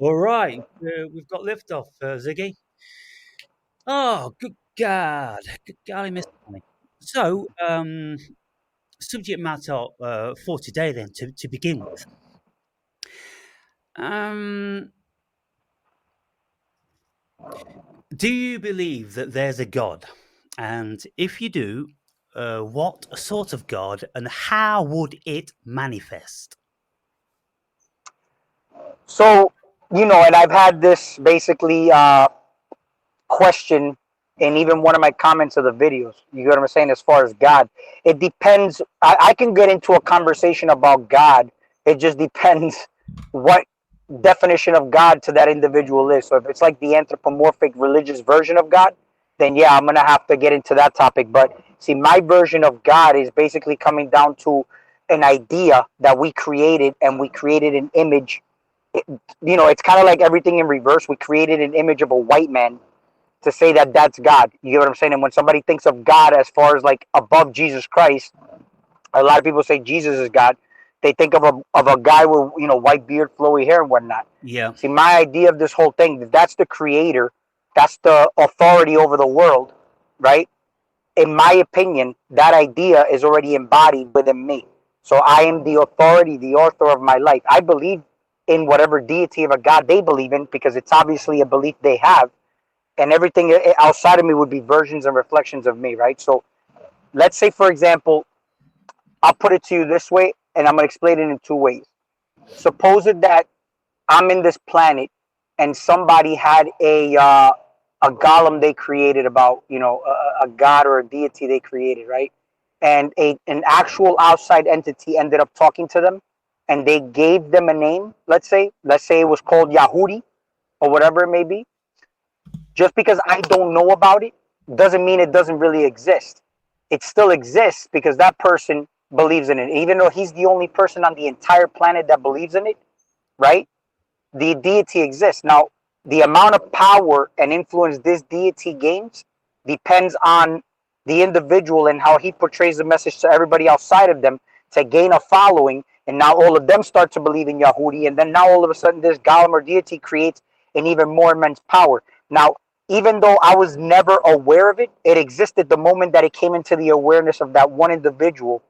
All right, we've got liftoff, Ziggy. Oh, good God, I missed something. So, subject matter for today, then, to begin with. Um, do you believe that there's a God? And if you do, what sort of God, and how would it manifest? So, and I've had this basically question in even one of my comments of the videos. You get what I'm saying? As far as God, it depends. I can get into a conversation about God. It just depends what definition of God to that individual is. So if it's like the anthropomorphic religious version of God, then yeah, I'm gonna have to get into that topic. But see, my version of God is basically coming down to an idea that we created, and we created an image. It's kind of like everything in reverse. We created an image of a white man to say that that's God. You get what I'm saying? And when somebody thinks of God as far as like above Jesus Christ, a lot of people say Jesus is God. They think of a guy with white beard, flowy hair, and whatnot. Yeah, See, my idea of this whole thing, that's the creator, that's the authority over the world, right? In my opinion, that idea is already embodied within me. So I am the authority, the author of my life. I believe in whatever deity of a God they believe in, because it's obviously a belief they have, and everything outside of me would be versions and reflections of me, right? So let's say, for example, I'll put it to you this way, and I'm going to explain it in two ways. Suppose it that I'm in this planet, and somebody had a golem they created about a god or a deity they created, right? And an actual outside entity ended up talking to them, and they gave them a name. Let's say it was called Yahudi or whatever it may be. Just because I don't know about it doesn't mean it doesn't really exist. It still exists because that person believes in it. Even though he's the only person on the entire planet that believes in it, right? The deity exists. Now, the amount of power and influence this deity gains depends on the individual and how he portrays the message to everybody outside of them to gain a following. And now all of them start to believe in Yahudi. And then now all of a sudden, this golem or deity creates an even more immense power. Now, even though I was never aware of it, it existed the moment that it came into the awareness of that one individual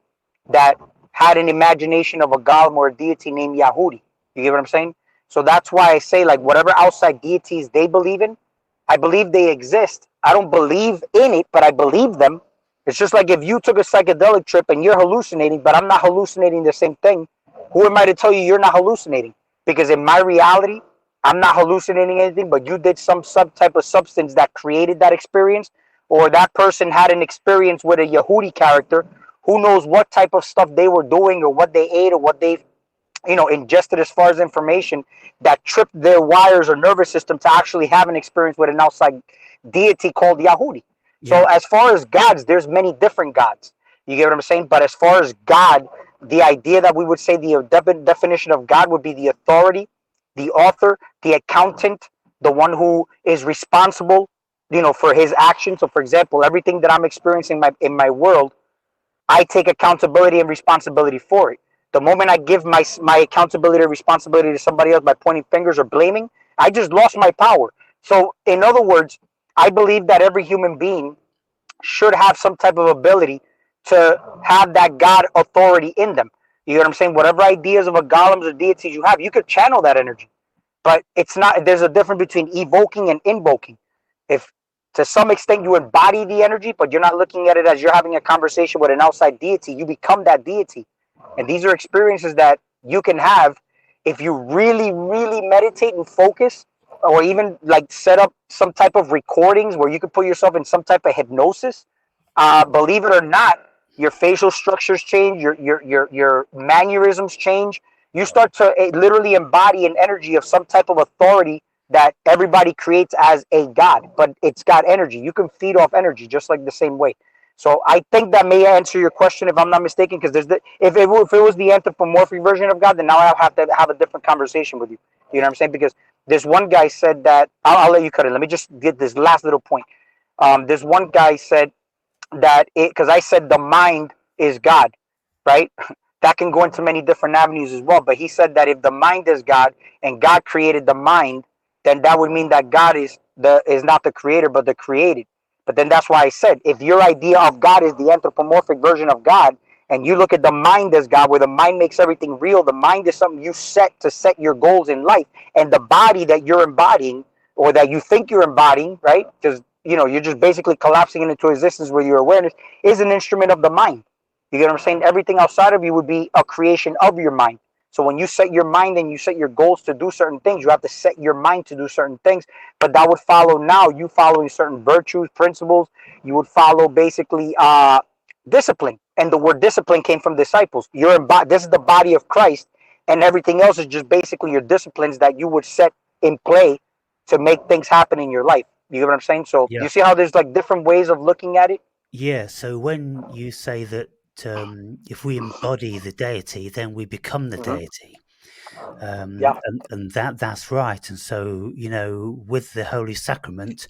that had an imagination of a golem or a deity named Yahudi. You get what I'm saying? So that's why I say, like, whatever outside deities they believe in, I believe they exist. I don't believe in it, but I believe them. It's just like if you took a psychedelic trip and you're hallucinating, but I'm not hallucinating the same thing. Who am I to tell you you're not hallucinating? Because in my reality, I'm not hallucinating anything, but you did some type of substance that created that experience, or that person had an experience with a Yehudi character. Who knows what type of stuff they were doing, or what they ate, or what they ingested as far as information that tripped their wires or nervous system to actually have an experience with an outside deity called Yahudi. So yeah. as far as gods, there's many different gods. You get what I'm saying? But as far as God, the idea that we would say the definition of God would be the authority, the author, the accountant, the one who is responsible, for his actions. So, for example, everything that I'm experiencing in my world, I take accountability and responsibility for it. The moment I give my accountability or responsibility to somebody else by pointing fingers or blaming, I just lost my power. So, in other words, I believe that every human being should have some type of ability to have that God authority in them. You know what I'm saying? Whatever ideas of a golems or deities you have, you could channel that energy. But it's not. There's a difference between evoking and invoking. If to some extent you embody the energy, but you're not looking at it as you're having a conversation with an outside deity, you become that deity. And these are experiences that you can have if you really, really meditate and focus, or even like set up some type of recordings where you can put yourself in some type of hypnosis. Believe it or not, your facial structures change, your mannerisms change. You start to literally embody an energy of some type of authority that everybody creates as a god, but it's got energy. You can feed off energy just like the same way. So I think that may answer your question if I'm not mistaken, because if it was the anthropomorphic version of God, then now I'll have to have a different conversation with you. You know what I'm saying? Because this one guy said that I'll let you cut it. Let me just get this last little point. This one guy said that because I said the mind is God, right? that can go into many different avenues as well. But he said that if the mind is God and God created the mind, then that would mean that God is not the creator but the created. But then that's why I said if your idea of God is the anthropomorphic version of God, and you look at the mind as God, where the mind makes everything real, the mind is something you set to set your goals in life, and the body that you're embodying or that you think you're embodying, right? Because you're just basically collapsing it into existence with your awareness, is an instrument of the mind. You get what I'm saying? Everything outside of you would be a creation of your mind. So when you set your mind and you set your goals to do certain things, you have to set your mind to do certain things. But that would follow now you following certain virtues, principles. You would follow basically discipline. And the word discipline came from disciples. This is the body of Christ, and everything else is just basically your disciplines that you would set in play to make things happen in your life. You get what I'm saying? So Yeah. you see how there's like different ways of looking at it? Yeah. So when you say that if we embody the deity, then we become the Mm-hmm. deity. Yeah, And that's right. And so, with the Holy Sacrament,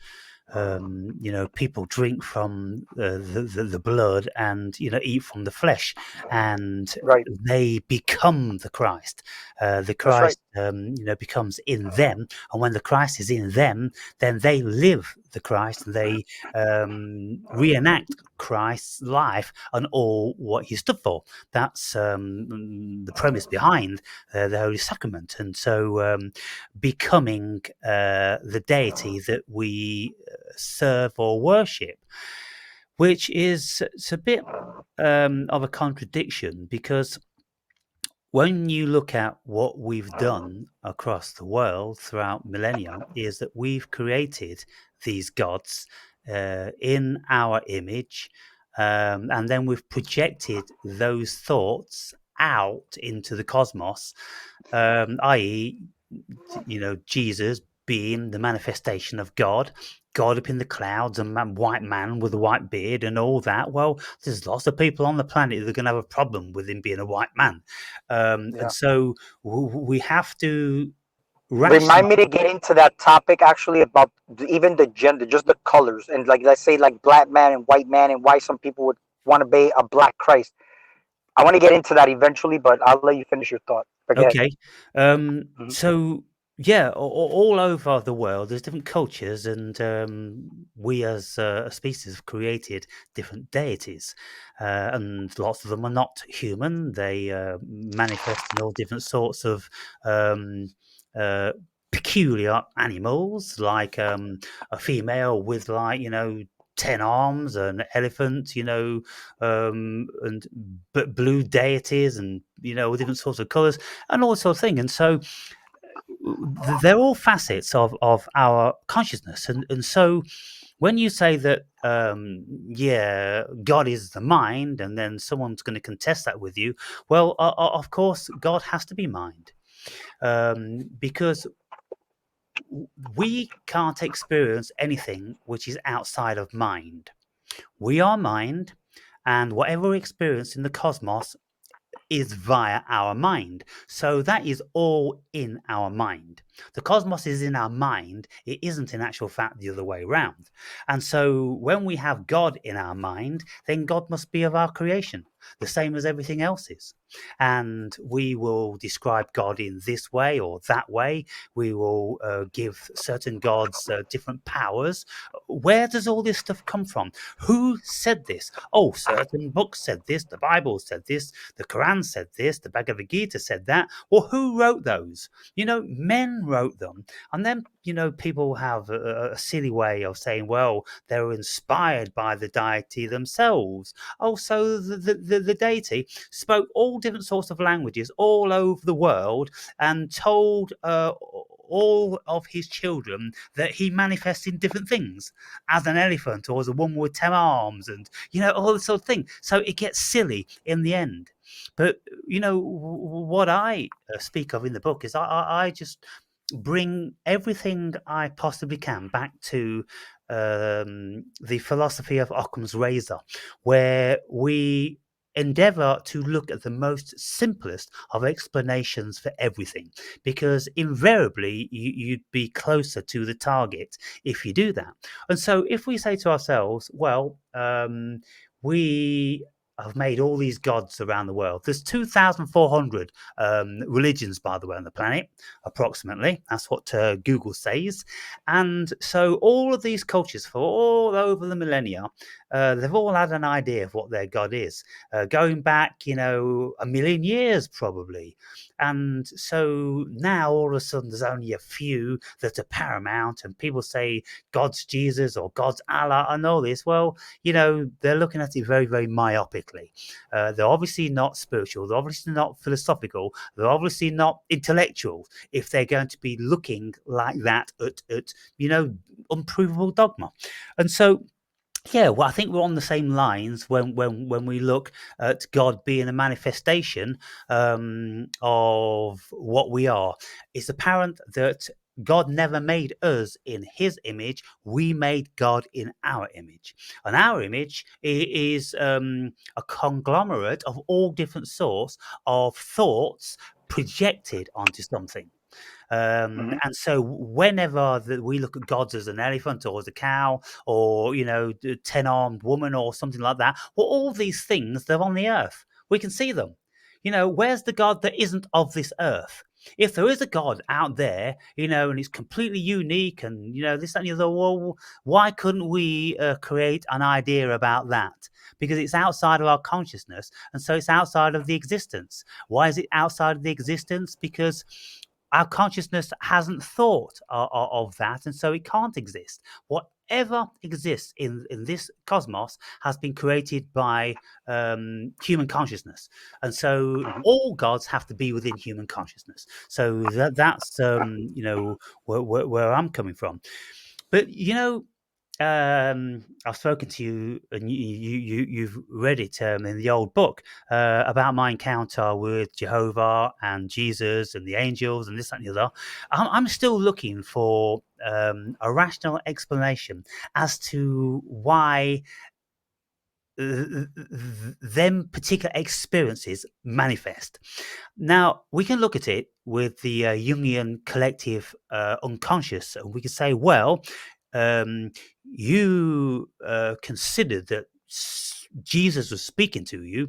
people drink from the blood and, eat from the flesh, and right. they become the Christ. The That's right. Christ, becomes in them. And when the Christ is in them, then they live the Christ, and they reenact Christ's life and all what he stood for. That's the premise behind the Holy Sacrament. And so becoming the deity that we serve or worship, which is it's a bit of a contradiction, because when you look at what we've done across the world throughout millennia, is that we've created these gods in our image, and then we've projected those thoughts out into the cosmos, i.e., Jesus being the manifestation of God, God up in the clouds, and white man with a white beard and all that. Well, there's lots of people on the planet that are going to have a problem with him being a white man, and Yeah. so we have to ration. Remind me to get into that topic actually about even the gender, just the colors, and like let's say like black man and why some people would want to be a black Christ. I want to get into that eventually, but I'll let you finish your thought. Forget. Okay. Mm-hmm. So yeah, all over the world, there's different cultures, and we as a species have created different deities, and lots of them are not human. They manifest in all different sorts of um, uh, peculiar animals, like a female with 10 arms, an elephant, and but blue deities, and all different sorts of colors and all sorts of thing. And so they're all facets of our consciousness. And so when you say that, yeah, God is the mind, and then someone's going to contest that with you, well, of course, God has to be mind, because we can't experience anything which is outside of mind. We are mind, and whatever we experience in the cosmos is via our mind. So that is all in our mind. The cosmos is in our mind. It isn't in actual fact the other way around. And so when we have God in our mind, then God must be of our creation, the same as everything else is. And we will describe God in this way or that way. We will give certain gods different powers. Where does all this stuff come from? Who said this? Oh, certain books said this. The Bible said this. The Quran said this. The Bhagavad Gita said that. Well, who wrote those? Men wrote them. And then, people have a silly way of saying, well, they were inspired by the deity themselves. Oh, so the deity spoke all different sorts of languages all over the world, and told all of his children that he manifests in different things, as an elephant or as a woman with 10 arms, and all this sort of thing. So it gets silly in the end. But what I speak of in the book is I just bring everything I possibly can back to the philosophy of Occam's razor, where we endeavor to look at the most simplest of explanations for everything, because invariably you'd be closer to the target if you do that. And so if we say to ourselves, well, we have made all these gods around the world. There's 2,400 religions, by the way, on the planet, approximately. That's what Google says. And so all of these cultures for all over the millennia, they've all had an idea of what their god is, going back, a million years probably. And so now all of a sudden there's only a few that are paramount, and people say God's Jesus or God's Allah and all this. Well, they're looking at it very, very myopically. They're obviously not spiritual. They're obviously not philosophical. They're obviously not intellectual if they're going to be looking like that at unprovable dogma. And so, yeah, well, I think we're on the same lines when we look at God being a manifestation of what we are. It's apparent that God never made us in his image. We made God in our image. And our image is a conglomerate of all different sorts of thoughts projected onto something. Hmm. And so whenever we look at gods as an elephant or as a cow or, a 10-armed woman or something like that, well, all these things, they're on the earth. We can see them. Where's the God that isn't of this earth? If there is a God out there, and it's completely unique and, this, that, and the other, well, why couldn't we create an idea about that? Because it's outside of our consciousness. And so it's outside of the existence. Why is it outside of the existence? Because our consciousness hasn't thought of that, and so it can't exist. Whatever exists in this cosmos has been created by human consciousness, and so Hmm. all gods have to be within human consciousness. So that's where I'm coming from. But I've spoken to you, and you've read it in the old book about my encounter with Jehovah and Jesus and the angels and this, that, and the other. I'm still looking for a rational explanation as to why them particular experiences manifest. Now, we can look at it with the Jungian collective unconscious, and we can say, well, um, you considered that Jesus was speaking to you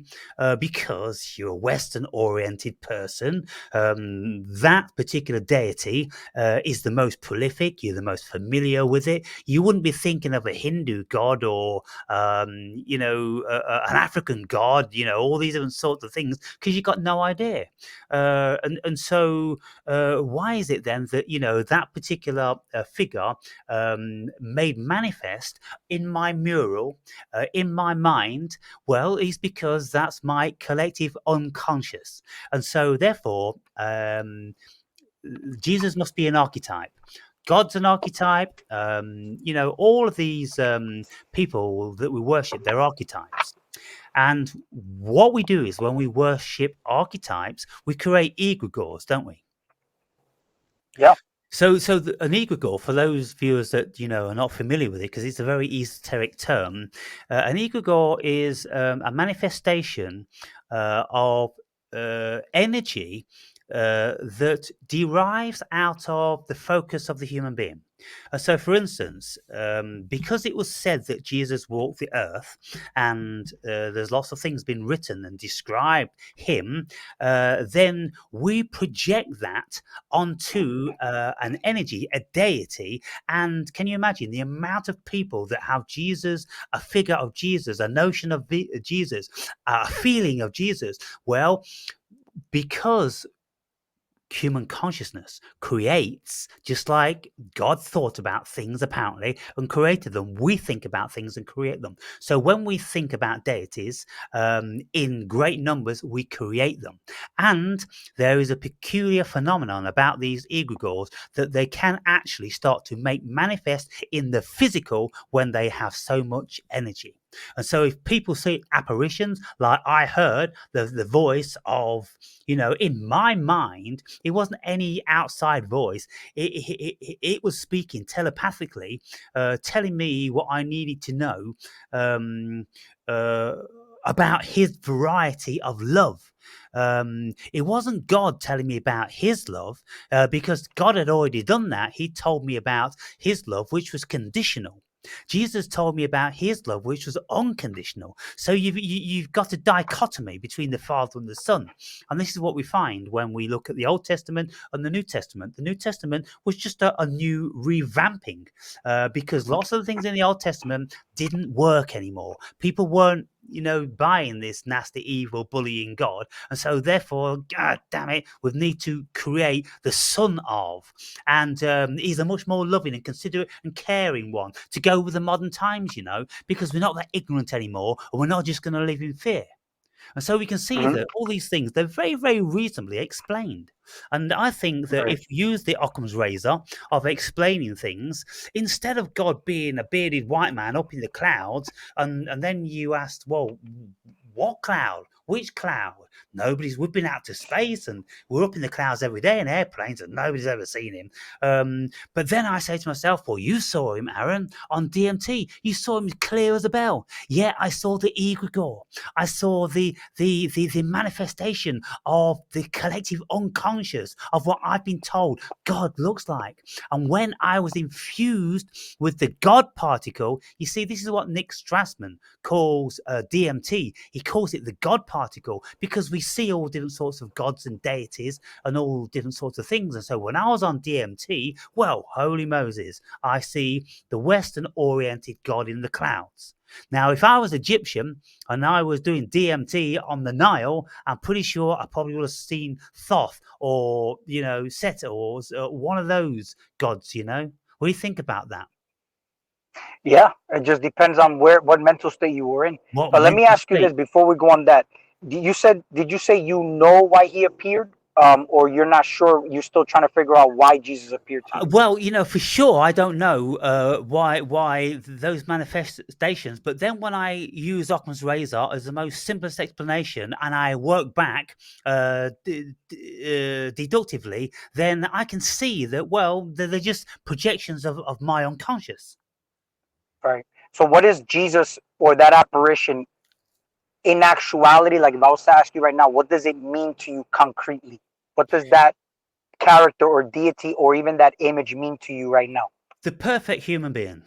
because you're a Western oriented person. That particular deity is the most prolific, you're the most familiar with it. You wouldn't be thinking of a Hindu god or an African god, all these different sorts of things, because you've got no idea. And so, why is it then that that particular figure made manifest in my mural, in my mind? Well, it's because that's my collective unconscious, and so therefore, Jesus must be an archetype. God's an archetype. All of these people that we worship, they're archetypes. And what we do is when we worship archetypes, we create egregores, don't we? Yeah. So an egregore, for those viewers that are not familiar with it, because it's a very esoteric term, an egregore is a manifestation of energy that derives out of the focus of the human being. So, for instance, because it was said that Jesus walked the earth, and there's lots of things been written and described him, then we project that onto an energy, a deity. And can you imagine the amount of people that have Jesus, a figure of Jesus, a notion of Jesus, a feeling of Jesus? Well, because human consciousness creates, just like God thought about things apparently and created them, we think about things and create them. So when we think about deities in great numbers, we create them. And there is a peculiar phenomenon about these egregores that they can actually start to make manifest in the physical when they have so much energy. And so if people see apparitions, like I heard the voice of, in my mind, it wasn't any outside voice. It was speaking telepathically, telling me what I needed to know um, uh, about his variety of love. It wasn't God telling me about his love, because God had already done that. He told me about his love, which was conditional. Jesus told me about his love, which was unconditional. So you've got a dichotomy between the Father and the Son. And this is what we find when we look at the Old Testament and the New Testament. The New Testament was just a new revamping because lots of the things in the Old Testament didn't work anymore. People weren't buying this nasty, evil, bullying God. And so, therefore, God damn it, we need to create the Son of. And he's a much more loving and considerate and caring one to go with the modern times, because we're not that ignorant anymore and we're not just going to live in fear. And so we can see Hmm. that all these things, they're very, very reasonably explained. And I think that Right. if you use the Occam's razor of explaining things, instead of God being a bearded white man up in the clouds, and then you asked, well, what cloud? Which cloud? We've been out to space and we're up in the clouds every day in airplanes and nobody's ever seen him. But then I say to myself, well, you saw him, Aaron, on DMT. You saw him clear as a bell. Yeah, I saw the egregore. I saw the manifestation of the collective unconscious of what I've been told God looks like. And when I was infused with the God particle, you see, this is what Nick Strassman calls DMT. He calls it the God particle because we see all different sorts of gods and deities and all different sorts of things. And so when I was on DMT, well, holy Moses, I see the Western oriented God in the clouds. Now, if I was Egyptian and I was doing DMT on the Nile, I'm pretty sure I probably would have seen Thoth or, Set or one of those gods, What do you think about that? Yeah, it just depends on what mental state you were in. What But let me mental ask you state? this before we go on that. Did you say you know why he appeared? Or you're not sure, you're still trying to figure out why Jesus appeared to you? Well, for sure, I don't know why those manifestations. But then when I use Occam's razor as the most simplest explanation, and I work back deductively, then I can see that they're just projections of my unconscious. Right. So what is Jesus or that apparition in actuality? Like if I was to ask you right now, what does it mean to you concretely? What does that character or deity or even that image mean to you right now? The perfect human being.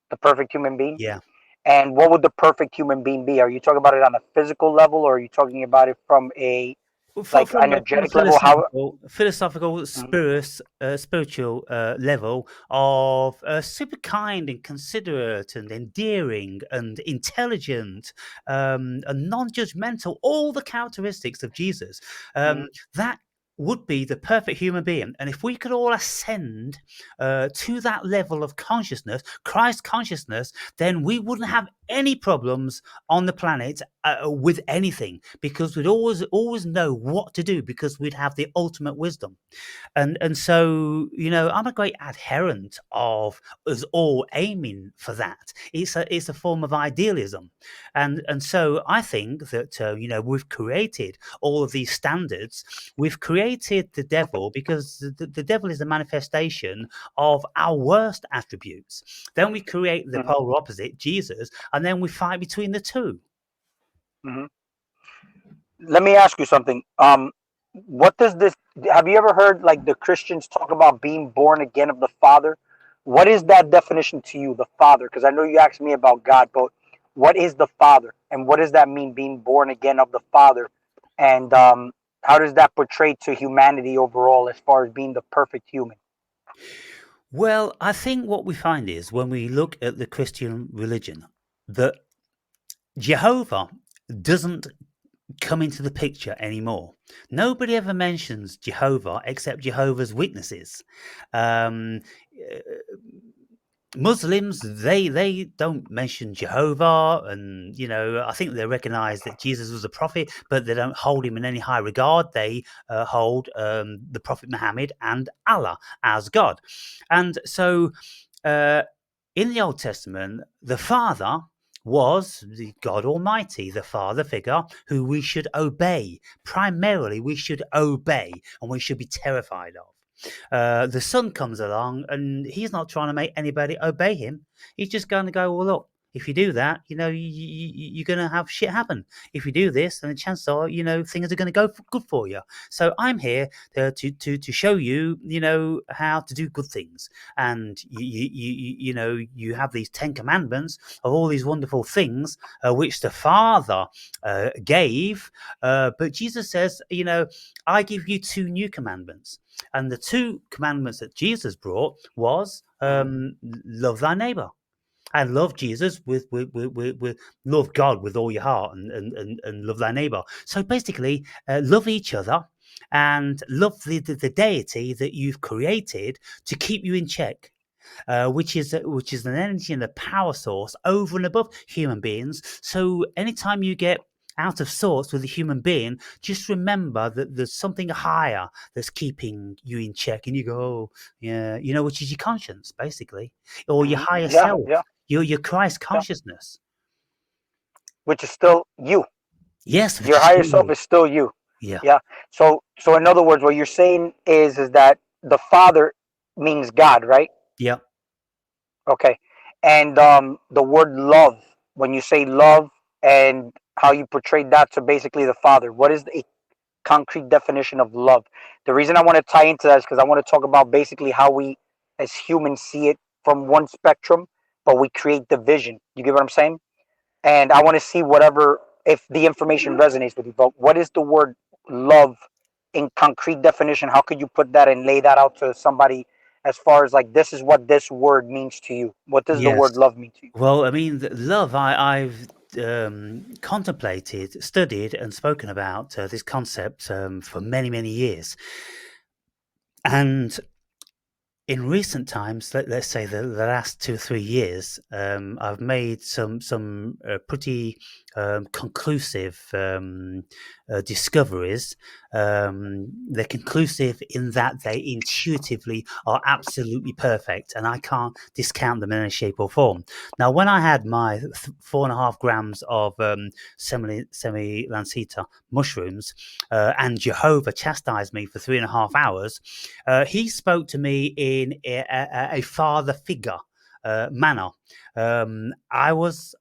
The perfect human being? Yeah. And what would the perfect human being be? Are you talking about it on a physical level, or are you talking about it from a Well, like from a energetic level? How? philosophical, Mhm. spiritual level of super kind and considerate and endearing and intelligent and non-judgmental, all the characteristics of Jesus, Mhm. that would be the perfect human being. And if we could all ascend to that level of consciousness, Christ consciousness, then we wouldn't have any problems on the planet with anything because we'd always know what to do because we'd have the ultimate wisdom. And so I'm a great adherent of us all aiming for that. It's a form of idealism, and so I think that we've created all of these standards. We've created the devil because the devil is a manifestation of our worst attributes. Then we create the Mhm. polar opposite, Jesus, and then we fight between the two. Mhm. Let me ask you something. What does this? Have you ever heard like the Christians talk about being born again of the Father? What is that definition to you, the Father? Because I know you asked me about God, but what is the Father, and what does that mean, being born again of the Father? And how does that portray to humanity overall, as far as being the perfect human? Well, I think what we find is when we look at the Christian religion, that Jehovah doesn't come into the picture anymore. Nobody ever mentions Jehovah except Jehovah's Witnesses. Um, uh, Muslims, they don't mention Jehovah, and I think they recognize that Jesus was a prophet, but they don't hold him in any high regard. They hold the Prophet Muhammad and Allah as God, and so uh, in the Old Testament, the Father was the God Almighty, the Father figure who we should obey. Primarily, we should obey, and we should be terrified of. The Son comes along, and he's not trying to make anybody obey him. He's just going to go, well, look, If you do that, you're going to have shit happen. If you do this, then the chances are, things are going to go good for you. So I'm here to show you, how to do good things. And you have these 10 commandments of all these wonderful things, which the Father gave. But Jesus says, I give you two new commandments. And the two commandments that Jesus brought was Mhm. love thy neighbor and love Jesus with love God with all your heart and love thy neighbor. So basically, love each other and love the deity that you've created to keep you in check. Which is an energy and a power source over and above human beings. So anytime you get out of sorts with a human being, just remember that there's something higher that's keeping you in check, and you go, oh, yeah, which is your conscience, basically, or your higher Yeah, self, yeah, your Christ yeah. consciousness. Which is still you. Yes, which Your is higher still self you. is still you. Yeah, Yeah. So in other words, what you're saying is that the Father means God, right? yeah, Okay. And the word love, when you say love and how you portray that to basically the Father, what is a concrete definition of love? The reason I want to tie into that is because I want to talk about basically how we as humans see it from one spectrum, but we create division. You get what I'm saying? And I want to see whatever, if the information resonates with you. But what is the word love in concrete definition? How could you put that and lay that out to somebody as far as like, this is what this word means to you? What does the yes. word love mean to you? Well, I mean, love. I've contemplated, studied, and spoken about this concept for many, many years, and in recent times, let's say the last 2 or 3 years, I've made some pretty conclusive discoveries. They're conclusive in that they intuitively are absolutely perfect, and I can't discount them in any shape or form. Now, when I had my 4.5 grams of semi lancita mushrooms, and Jehovah chastised me for 3.5 hours, he spoke to me in a father figure manner. I was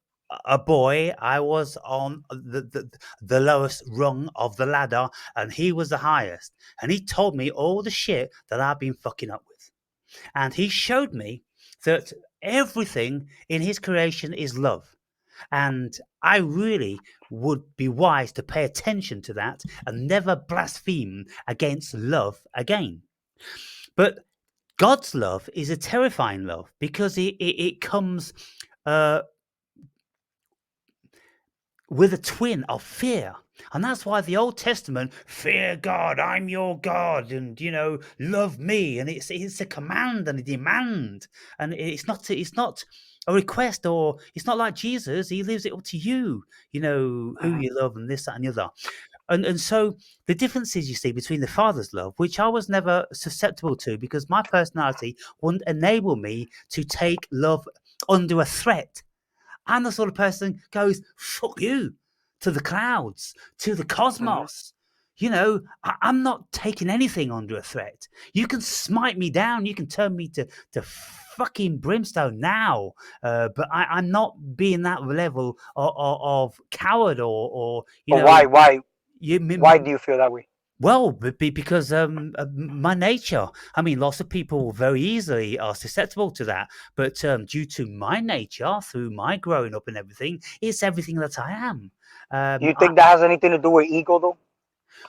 a boy. I was on the lowest rung of the ladder, and he was the highest. And he told me all the shit that I've been fucking up with. And he showed me that everything in his creation is love. And I really would be wise to pay attention to that and never blaspheme against love again. But God's love is a terrifying love because it comes uh, with a twin of fear. And that's why the Old Testament, fear God, I'm your God, and love me. And it's a command and a demand. And it's not a request, or it's not like Jesus. He leaves it up to you, who Mhm. you love and this, that, and the other. And so the differences you see between the father's love, which I was never susceptible to because my personality wouldn't enable me to take love under a threat. I'm the sort of person goes, fuck you, to the clouds, to the Mhm. cosmos. I'm not taking anything under a threat. You can smite me down, you can turn me to fucking brimstone now, but I'm not being that level of coward or But why you, why do you feel that way? well, because my nature. I mean, lots of people very easily are susceptible to that, but due to my nature, through my growing up and everything, it's everything that I am. Do you I, think that has anything to do with ego though?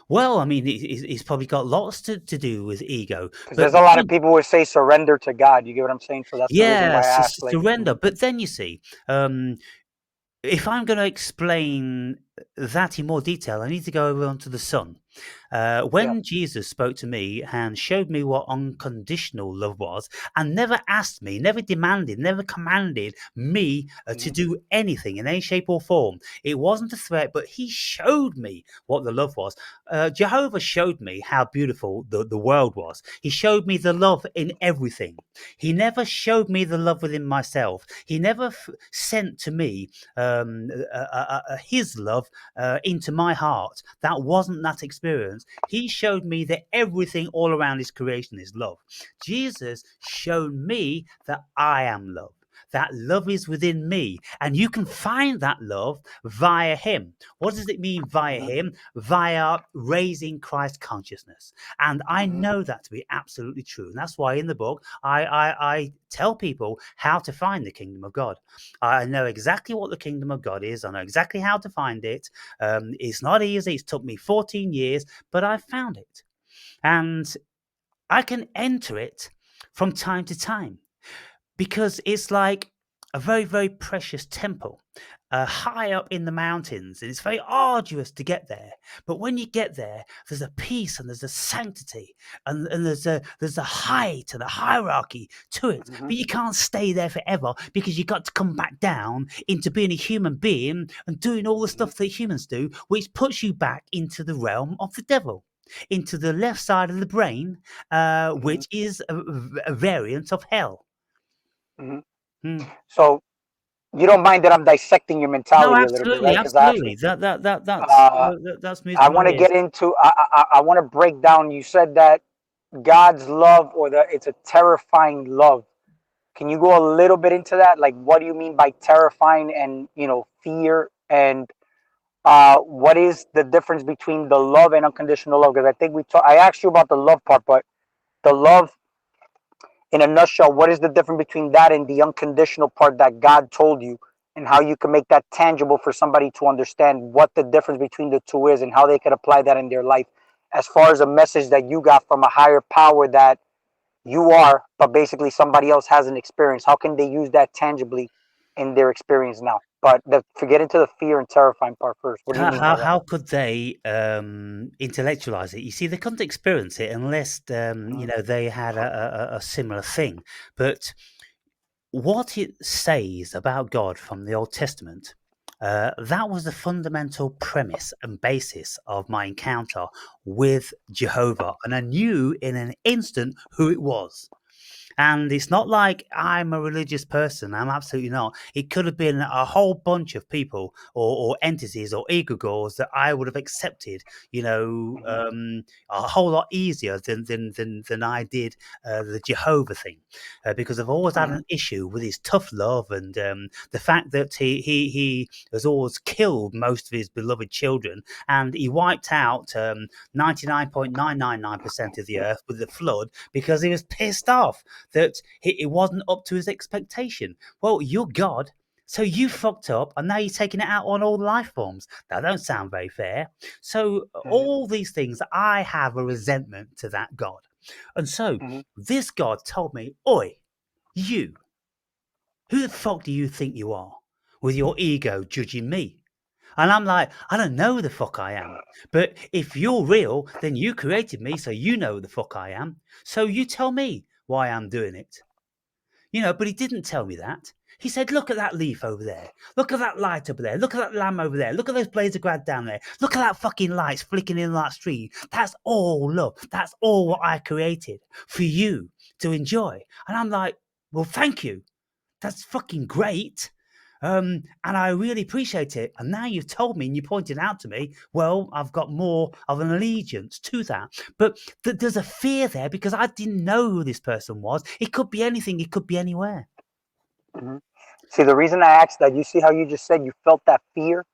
well, I mean, it's probably got lots to do with ego, Because but there's a lot of people who would say surrender to God. You get what I'm saying? So that's the reason yeah, why I asked. Like, surrender. But then you see, um, if I'm going to explain that in more detail, I need to go over onto the Son. yeah. When Jesus spoke to me and showed me what unconditional love was, and never asked me, never demanded, never commanded me to Mhm. do anything in any shape or form, it wasn't a threat, but he showed me what the love was. Jehovah showed me how beautiful the world was. He showed me the love in everything. He never showed me the love within myself. He never sent to me his love into my heart. That wasn't that experience. He showed me that everything all around his creation is love. Jesus showed me that I am love. that love is within me, and you can find that love via him. What does it mean via Mhm. him? Via raising Christ consciousness. And I Mhm. know that to be absolutely true. And that's why in the book, I tell people how to find the kingdom of God. I know exactly what the kingdom of God is. I know exactly how to find it. It's not easy. It's took me 14 years, but I found it. And I can enter it from time to time because it's like a very, very precious temple high up in the mountains, and it's very arduous to get there. But when you get there, there's a peace and there's a sanctity, and there's a height and a hierarchy to it. Mhm. But you can't stay there forever because you got to come back down into being a human being and doing all the Mhm. stuff that humans do, which puts you back into the realm of the devil, into the left side of the brain, Mhm. which is a variant of hell. Mhm. Hmm. So you don't mind that I'm dissecting your No, mentality a little bit, absolutely, right? Because I actually, absolutely. uh, That's music I to my want to ears. get into. I want to break down. You said that God's love, or that it's a terrifying love. Can you go a little bit into that? Like, what do you mean by terrifying, and fear, and what is the difference between the love and unconditional love? Because I think I asked you about the love part, but the love, in a nutshell, what is the difference between that and the unconditional part that God told you, and how you can make that tangible for somebody to understand what the difference between the two is, and how they can apply that in their life, as far as a message that you got from a higher power that you are, but basically somebody else hasn't experienced? How can they use that tangibly in their experience now? But forget into the fear and terrifying part first. What do you How mean how by that? how could they intellectualize it? You see, they couldn't experience it unless Mm-hmm. they had a similar thing. But what it says about God from the Old Testament, that was the fundamental premise and basis of my encounter with Jehovah, and I knew in an instant who it was. And it's not like I'm a religious person. I'm absolutely not. It could have been a whole bunch of people or entities or egregores that I would have accepted, Mm-hmm. a whole lot easier than I did the Jehovah thing, because I've always had Mm-hmm. an issue with his tough love and the fact that he has always killed most of his beloved children, and he wiped out 99.999% of the earth with the flood because he was pissed off that it wasn't up to his expectation. Well, you're God, so you fucked up, and now you're taking it out on all life forms. That don't sound very fair. So Mm-hmm. all these things, I have a resentment to that God, and so Mm-hmm. this God told me, "Oi, you, who the fuck do you think you are, with your ego judging me?" And I'm like, I don't know who the fuck I am. But if you're real, then you created me, so you know who the fuck I am. So you tell me why I'm doing it. But he didn't tell me that. He said, look at that leaf over there. Look at that light over there. Look at that lamb over there. Look at those blades of grass down there. Look at that fucking lights flicking in that street. That's all love. That's all what I created for you to enjoy. And I'm like, well, thank you. That's fucking great. And I really appreciate it. And now you've told me and you pointed out to me, well, I've got more of an allegiance to that. But there's a fear there because I didn't know who this person was. It could be anything, it could be anywhere. Mm-hmm. See, the reason I asked that, you see how you just said you felt that fear,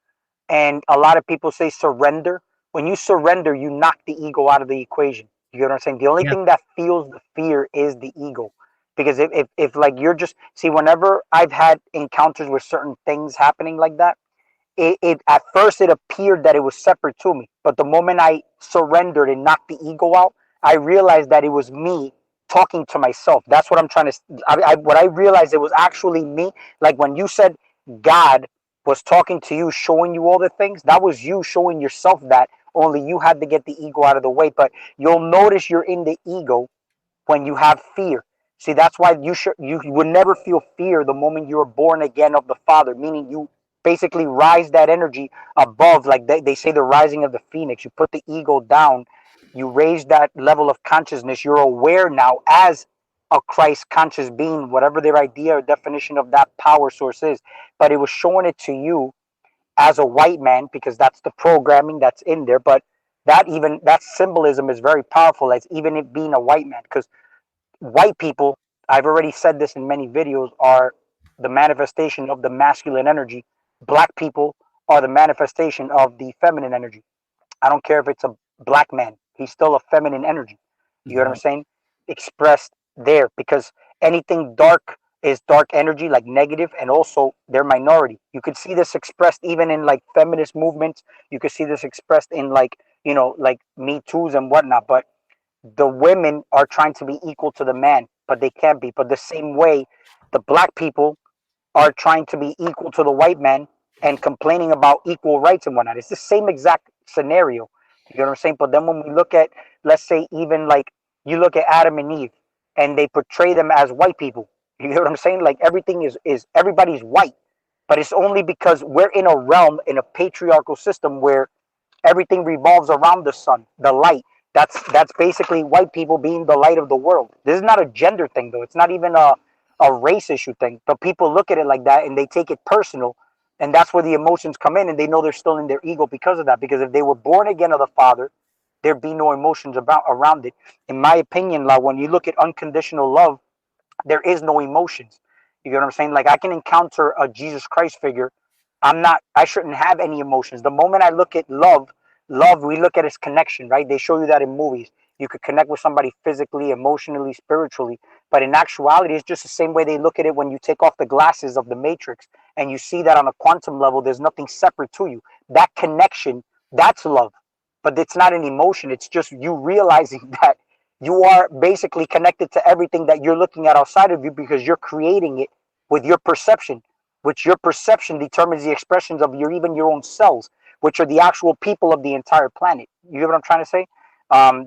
and a lot of people say surrender. When you surrender, you knock the ego out of the equation. You get what I'm saying? The only Yeah. thing that feels the fear is the ego. Because if like you're just, see, whenever I've had encounters with certain things happening like that, it at first it appeared that it was separate to me, but the moment I surrendered and knocked the ego out, I realized that it was me talking to myself. That's what I'm trying to. What I realized, it was actually me. Like when you said God was talking to you, showing you all the things, that was you showing yourself that. Only you had to get the ego out of the way. But you'll notice you're in the ego when you have fear. See, that's why you would never feel fear the moment you're born again of the Father, meaning you basically rise that energy above, like they say, the rising of the phoenix. You put the ego down, you raise that level of consciousness. You're aware now as a Christ conscious being, whatever their idea or definition of that power source is. But it was showing it to you as a white man because that's the programming that's in there. But that symbolism is very powerful, as even it being a white man, because white people, I've already said this in many videos, are the manifestation of the masculine energy. Black people are the manifestation of the feminine energy. I don't care if it's a black man, he's still a feminine energy. You know what I'm Right. saying? Expressed there, because anything dark is dark energy, like negative, and also they're minority. You could see this expressed even in like feminist movements. You could see this expressed in like, like Me Too's and whatnot. But the women are trying to be equal to the man, but they can't be. But the same way, the black people are trying to be equal to the white man and complaining about equal rights and whatnot. It's the same exact scenario. You know what I'm saying? But then when we look at, let's say, even like you look at Adam and Eve, and they portray them as white people. You know what I'm saying? Like everything is everybody's white, but it's only because we're in a realm, in a patriarchal system where everything revolves around the sun, the light. That's basically white people being the light of the world. This is not a gender thing, though. It's not even a race issue thing. But people look at it like that and they take it personal, and that's where the emotions come in, and they know they're still in their ego because of that. Because if they were born again of the Father, there'd be no emotions about around it. In my opinion, like when you look at unconditional love, there is no emotions. You get what I'm saying? Like I can encounter a Jesus Christ figure. I shouldn't have any emotions. The moment I look at love, we look at its connection, right? They show you that in movies. You could connect with somebody physically, emotionally, spiritually. But in actuality, it's just the same way they look at it when you take off the glasses of the Matrix and you see that on a quantum level, there's nothing separate to you. That connection, that's love. But it's not an emotion. It's just you realizing that you are basically connected to everything that you're looking at outside of you because you're creating it with your perception, which your perception determines the expressions of even your own cells, which are the actual people of the entire planet. You get what I'm trying to say?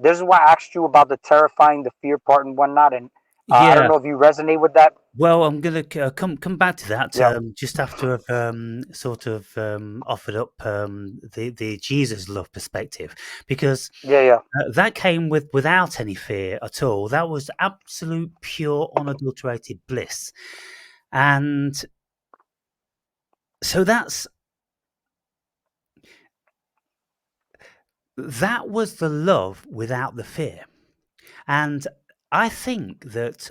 This is why I asked you about the terrifying, the fear part and whatnot. And I don't Yeah. know if you resonate with that. Well, I'm gonna come back to that Yeah, just after I've sort of offered up the Jesus love perspective, because yeah, yeah. that came without any fear at all. That was absolute, pure, unadulterated bliss, and so that was the love without the fear. And I think that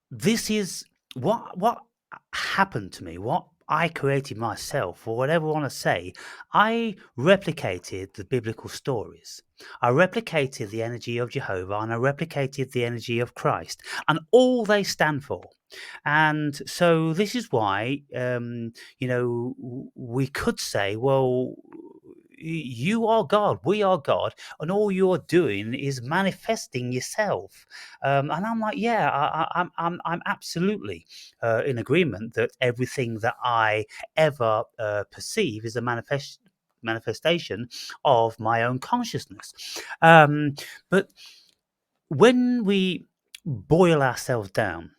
this is what happened to me, what I created myself, or whatever I want to say. I replicated the biblical stories. I replicated the energy of Jehovah, and I replicated the energy of Christ, and all they stand for. And so this is why, we could say, well, you are God, we are God, and all you're doing is manifesting yourself. And I'm like, yeah, I'm absolutely in agreement that everything that I ever perceive is a manifestation of my own consciousness. But when we boil ourselves down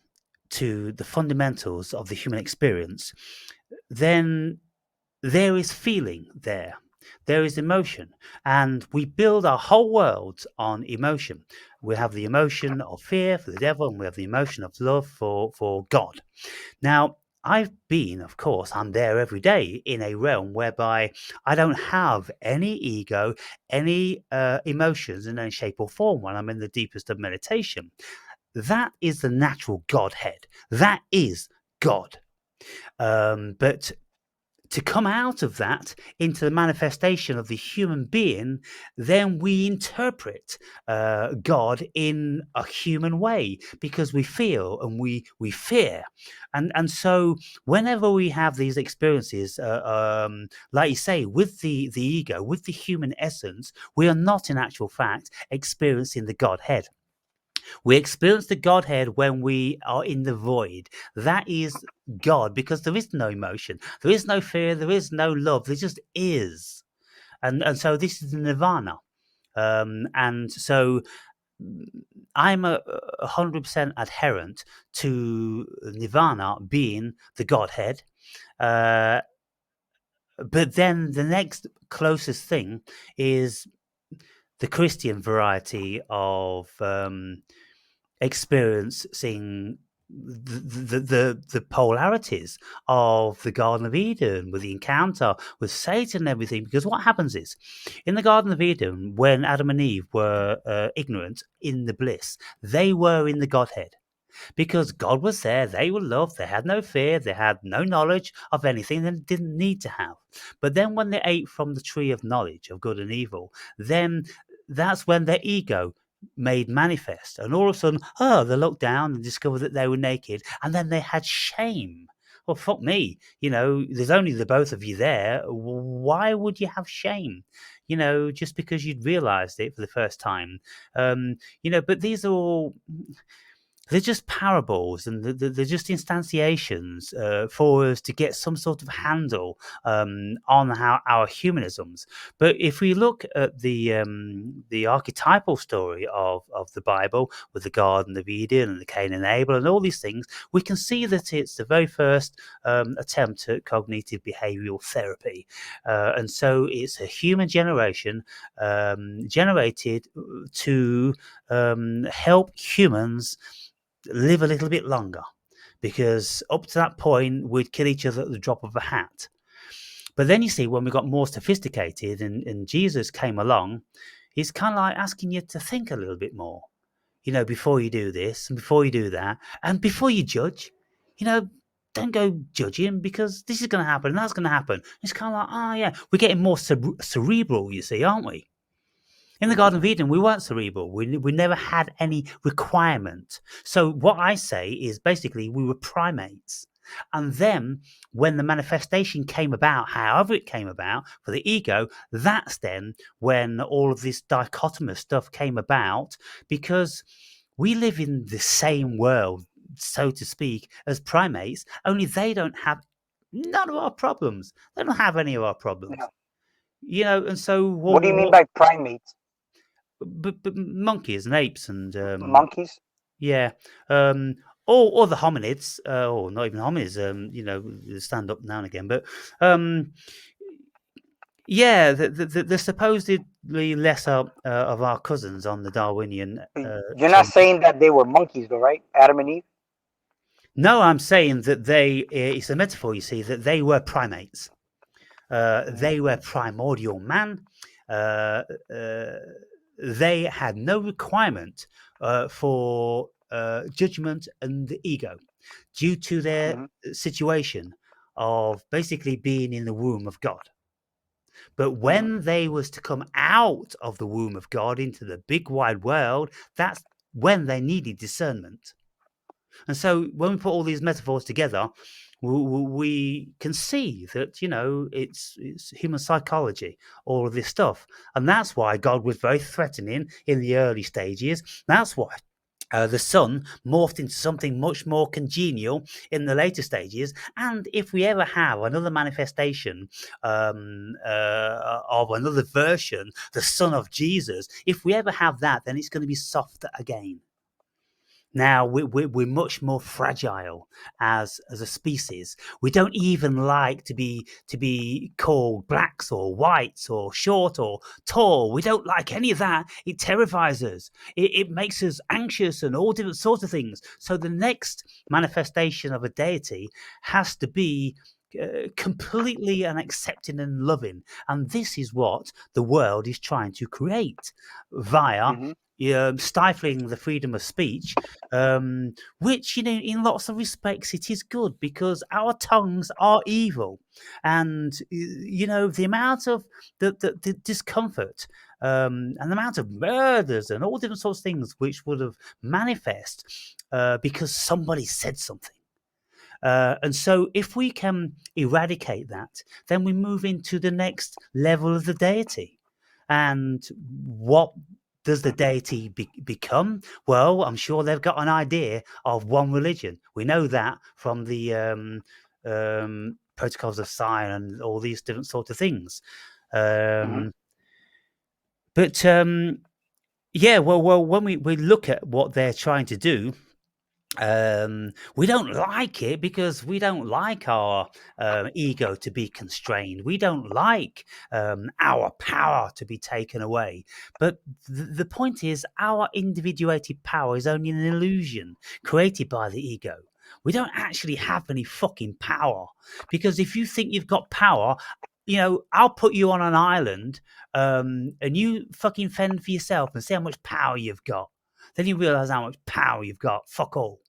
to the fundamentals of the human experience, then there is feeling there. There is emotion, and we build our whole world on emotion. We have the emotion of fear for the devil, and we have the emotion of love for God. Now, I've been, of course, I'm there every day in a realm whereby I don't have any ego, any emotions in any shape or form when I'm in the deepest of meditation. That is the natural Godhead. That is God. But to come out of that into the manifestation of the human being, then we interpret God in a human way because we feel and we fear, and so whenever we have these experiences, like you say, with the ego, with the human essence, we are not in actual fact experiencing the Godhead. We experience the Godhead when we are in the void. That is God, because there is no emotion, there is no fear, there is no love. There just is, and so this is the Nirvana. And so I'm 100% adherent to Nirvana being the Godhead. Uh, but then the next closest thing is the Christian variety of experiencing the polarities of the Garden of Eden with the encounter with Satan and everything. Because what happens is, in the Garden of Eden, when Adam and Eve were ignorant in the bliss, they were in the Godhead. because God was there, they were loved, they had no fear, they had no knowledge of anything, they didn't need to have. But then when they ate from the tree of knowledge of good and evil, then that's when their ego made manifest. And all of a sudden, they looked down and discovered that they were naked, and then they had shame. Well, fuck me. There's only the both of you there. Why would you have shame? Just because you'd realized it for the first time. But these are all, they're just parables, and they're just instantiations for us to get some sort of handle on how our humanisms. But if we look at the archetypal story of the Bible, with the Garden of Eden and the Cain and Abel and all these things, we can see that it's the very first attempt at cognitive behavioral therapy. And so it's a human generation generated to help humans live a little bit longer, because up to that point we'd kill each other at the drop of a hat. But then you see, when we got more sophisticated and Jesus came along, he's kind of like asking you to think a little bit more, before you do this and before you do that, and before you judge, don't go judging, because this is going to happen and that's going to happen. It's kind of like, yeah, we're getting more cerebral, you see, aren't we? In the Hmm. Garden of Eden, we weren't cerebral. We never had any requirement. So what I say is, basically, we were primates. And then when the manifestation came about, however it came about for the ego, that's then when all of this dichotomous stuff came about, because we live in the same world, so to speak, as primates, only they don't have none of our problems. They don't have any of our Yeah. problems. And so What do you mean by primates? but monkeys and apes and Monkeys? yeah, um, or the hominids, or not even hominids. Stand up now and again, but um, yeah, the supposedly lesser of our cousins on the Darwinian You're not chain. saying that they were monkeys, though, right? Adam and Eve. No, I'm saying that it's a metaphor. You see, that they were primates. Hmm. They were primordial man. Uh, uh, they had no requirement for judgment and the ego, due to their Hmm. situation of basically being in the womb of God. But Hmm. when they was to come out of the womb of God into the big wide world, that's when they needed discernment. And so when we put all these metaphors together, we can see that, it's human psychology, all of this stuff. And that's why God was very threatening in the early stages. That's why the sun morphed into something much more congenial in the later stages. And if we ever have another manifestation of another version, the son of Jesus, if we ever have that, then it's going to be softer again. Now we're much more fragile as a species. We don't even like to be called blacks or whites or short or tall. We don't like any of that. It terrifies us. It makes us anxious and all different sorts of things. So the next manifestation of a deity has to be completely and accepting and loving. And this is what the world is trying to create via Hmm. stifling the freedom of speech, which, in lots of respects, it is good, because our tongues are evil. And, the amount of the discomfort and the amount of murders and all different sorts of things which would have manifest because somebody said something. And so, if we can eradicate that, then we move into the next level of the deity. And what does the deity become? Well, I'm sure they've got an idea of one religion. We know that from the protocols of Sion and all these different sorts of things. Hmm. Um, but yeah, well, when we look at what they're trying to do, we don't like it, because we don't like our ego to be constrained. We don't like our power to be taken away. But the point is, our individuated power is only an illusion created by the ego. We don't actually have any fucking power, because if you think you've got power, I'll put you on an island, and you fucking fend for yourself and see how much power you've got. Then you realize how much power you've got. Fuck all.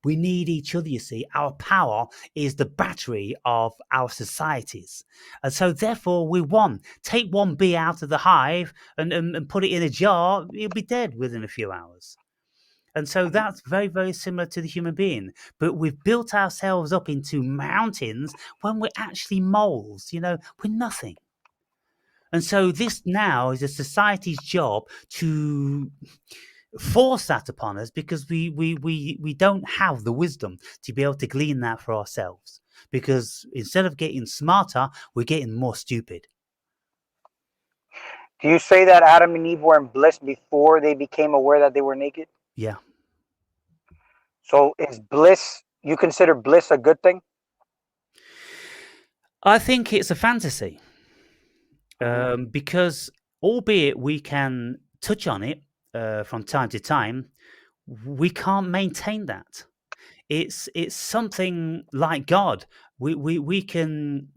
We need each other, you see. Our power is the battery of our societies. And so, therefore, we're one. Take one bee out of the hive and put it in a jar, it'll be dead within a few hours. And so that's very, very similar to the human being. But we've built ourselves up into mountains when we're actually moles, we're nothing. And so this now is a society's job to force that upon us because we don't have the wisdom to be able to glean that for ourselves. Because instead of getting smarter, we're getting more stupid. Do you say that Adam and Eve were in bliss before they became aware that they were naked? Yeah. So is bliss, you consider bliss a good thing? I think it's a fantasy. Mm-hmm. Because albeit we can touch on it from time to time, we can't maintain that. It's something like God. We can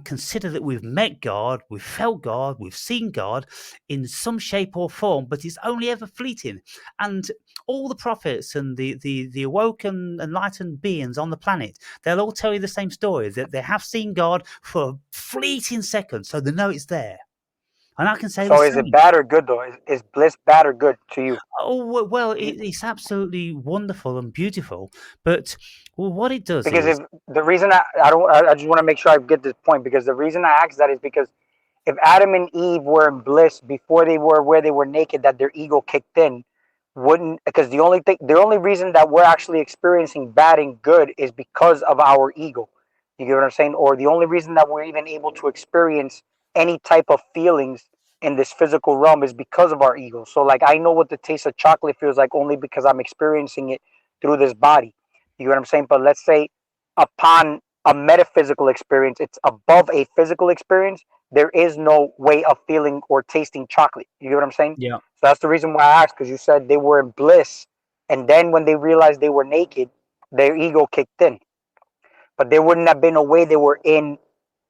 consider that we've met God, we've felt God, we've seen God in some shape or form, but it's only ever fleeting. And all the prophets and the awoken, enlightened beings on the planet, they'll all tell you the same story that they have seen God for a fleeting second, so they know it's there. And I can say the So is it same. bad or good though? Is bliss bad or good to you? Oh, well, You it's absolutely wonderful and beautiful. But what it does because if is, the reason I don't I just want to make sure I get this point, because the reason I ask that is because if Adam and Eve were in bliss before they were where they were naked, that their ego kicked in, wouldn't, because the only reason that we're actually experiencing bad and good is because of our ego. You get what I'm saying? Or the only reason that we're even able to experience any type of feelings in this physical realm is because of our ego. So like I know what the taste of chocolate feels like only because I'm experiencing it through this body. You get what I'm saying? But let's say upon a metaphysical experience, it's above a physical experience, there is no way of feeling or tasting chocolate. You get what I'm saying? yeah. So that's the reason why I asked, because you said they were in bliss, and then when they realized they were naked, their ego kicked in. But there wouldn't have been a way they were in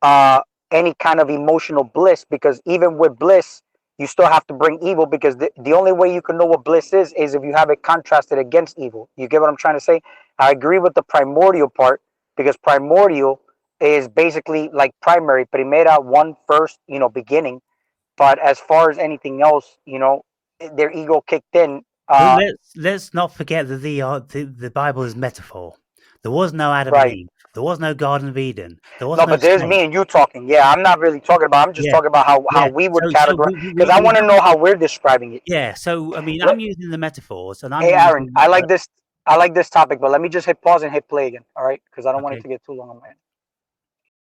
uh, any kind of emotional bliss, because even with bliss, you still have to bring evil, because the only way you can know what bliss is if you have it contrasted against evil. You get what I'm trying to say? I agree with the primordial part, because primordial is basically like primary, primera, one first, beginning. But as far as anything else, their ego kicked in. But let's not forget that the Bible is metaphor. There was no Adam and Right. Eve. There was no Garden of Eden. There was No, no but there's snake. me and you talking. Yeah, I'm not really talking about. I'm just Yeah, talking about how yeah. we would So categorize, because I we want to know haven't. how we're describing it. Yeah. So I mean, Let, I'm using the metaphors, and I'm hey, Aaron, using. I like this. I like this topic, but let me just hit pause and hit play again. All right, because I don't want it Okay. to get too long on my end.